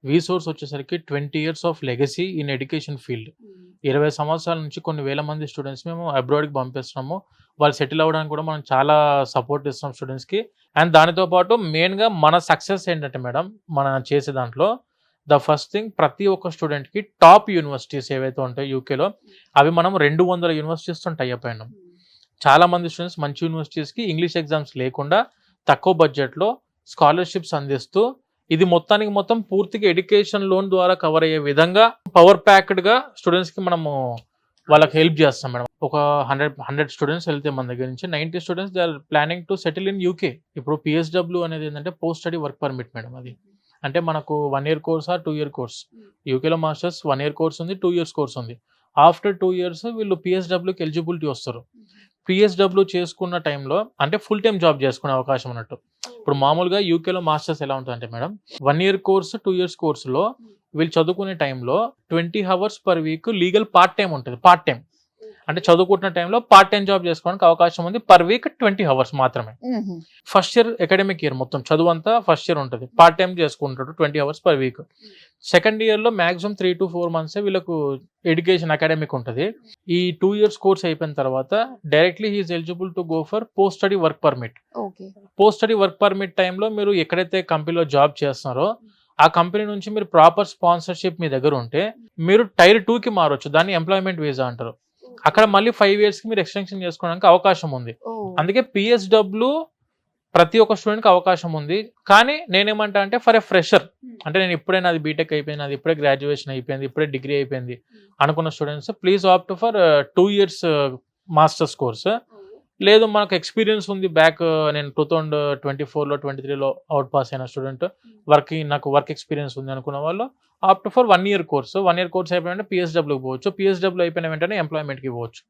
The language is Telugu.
వీసోర్స్ వచ్చేసరికి 20 years of legacy in education field. 20 సంవత్సరాల నుంచి కొన్ని వేల మంది స్టూడెంట్స్ మేము అబ్రాడ్‌కి పంపిస్తున్నాము. వాళ్ళు సెటిల్ అవ్వడానికి కూడా మనం చాలా సపోర్ట్ ఇస్తున్నాం స్టూడెంట్స్‌కి. అండ్ దానితో పాటు మెయిన్‌గా మన సక్సెస్ ఏంటంటే మేడం, మనం చేసే దాంట్లో ద ఫస్ట్ థింగ్ ప్రతి ఒక్క స్టూడెంట్‌కి టాప్ యూనివర్సిటీస్ ఏవైతే ఉంటాయో యూకేలో, అవి మనం 200 యూనివర్సిటీస్‌తో టై అప్ అయినాం. చాలా మంది స్టూడెంట్స్ మంచి యూనివర్సిటీస్‌కి ఇంగ్లీష్ ఎగ్జామ్స్ లేకుండా తక్కువ బడ్జెట్‌లో స్కాలర్‌షిప్స్ అందిస్తూ, ఇది మొత్తానికి మొత్తం పూర్తిగా ఎడ్యుకేషన్ లోన్ ద్వారా కవర్ అయ్యే విధంగా పవర్ ప్యాక్డ్‌గా స్టూడెంట్స్‌కి మనము వాళ్ళకి హెల్ప్ చేస్తాం మేడం. ఒక 100 స్టూడెంట్స్ వెళ్తే మన దగ్గర నుంచి 90 students they are planning to settle in UK. ఇప్పుడు పీఎస్‌డబ్ల్యూ అనేది ఏంటంటే post study work permit madam అది. అంటే మనకు 1 year course or 2 year course. యూకేలో మాస్టర్స్ 1 ఇయర్ కోర్స్ ఉంది, 2 ఇయర్స్ కోర్స్ ఉంది. ఆఫ్టర్ 2 ఇయర్స్ వీళ్ళు పీఎస్‌డబ్ల్యూకి ఎలిజిబిలిటీ వస్తారు. పీఎస్‌డబ్ల్యూ చేసుకున్న టైంలో అంటే ఫుల్ టైమ్ జాబ్ చేసుకునే అవకాశం ఉన్నట్టు. ఇప్పుడు మామూలుగా యూకేలో మాస్టర్స్ ఎలా ఉంటుందంటే మేడం, 1 ఇయర్ కోర్స్, 2 ఇయర్స్ కోర్స్‌లో వీళ్ళు చదువుకునే టైంలో 20 hours per week legal part time ఉంటుంది. పార్ట్ టైమ్ అంటే చదువుకుంటున్న టైంలో పార్ట్ టైం జాబ్ చేసుకోవడానికి అవకాశం ఉంది. పర్ వీక్ 20 హవర్స్ మాత్రమే. ఫస్ట్ ఇయర్ అకాడమిక్ ఇయర్ మొత్తం చదువు అంతా ఫస్ట్ ఇయర్ ఉంటుంది. పార్ట్ టైం చేసుకుంటాడు 20 హవర్స్ పర్ వీక్. సెకండ్ ఇయర్లో మాక్సిమం 3 to 4 మంత్సే వీళ్ళకు ఎడ్యుకేషన్ అకాడమిక్ ఉంటుంది. ఈ 2 ఇయర్స్ కోర్స్ అయిపోయిన తర్వాత directly he is eligible to go for post study work permit. Post study work permit టైంలో మీరు ఎక్కడైతే కంపెనీలో జాబ్ చేస్తున్నారో ఆ కంపెనీ నుంచి మీరు ప్రాపర్ స్పాన్సర్షిప్ మీ దగ్గర ఉంటే మీరు టైర్ 2కి మారొచ్చు. దాన్ని ఎంప్లాయ్మెంట్ వీసా అంటారు. అక్కడ మళ్ళీ 5 ఇయర్స్ కి మీరు ఎక్స్టెన్షన్ చేసుకోవడానికి అవకాశం ఉంది. అందుకే పిఎస్‌డబ్ల్యూ ప్రతి ఒక్క స్టూడెంట్ కి అవకాశం ఉంది. కానీ నేనేమంటా అంటే ఫర్ ఎ ఫ్రెషర్, అంటే నేను ఇప్పుడే నాది బీటెక్ అయిపోయింది, నాది ఇప్పుడే గ్రాడ్యుయేషన్ అయిపోయింది, ఇప్పుడే డిగ్రీ అయిపోయింది అనుకున్న students please opt for 2 years masters course. లేదు మనకు ఎక్స్పీరియన్స్ ఉంది బ్యాక్, నేను 2024లో 23లో అవుట్ పాస్ అయిన స్టూడెంట్, నాకు వర్క్ ఎక్స్పీరియన్స్ ఉంది అనుకున్న వాళ్ళు opt for 1 year course. 1 year course అయిపోయిన పిఎస్‌డబ్ల్యూకి పోవచ్చు. పిఎస్‌డబ్ల్యూ అయిపోయిన వెంటనే ఎంప్లాయ్మెంట్‌కి పోవచ్చు.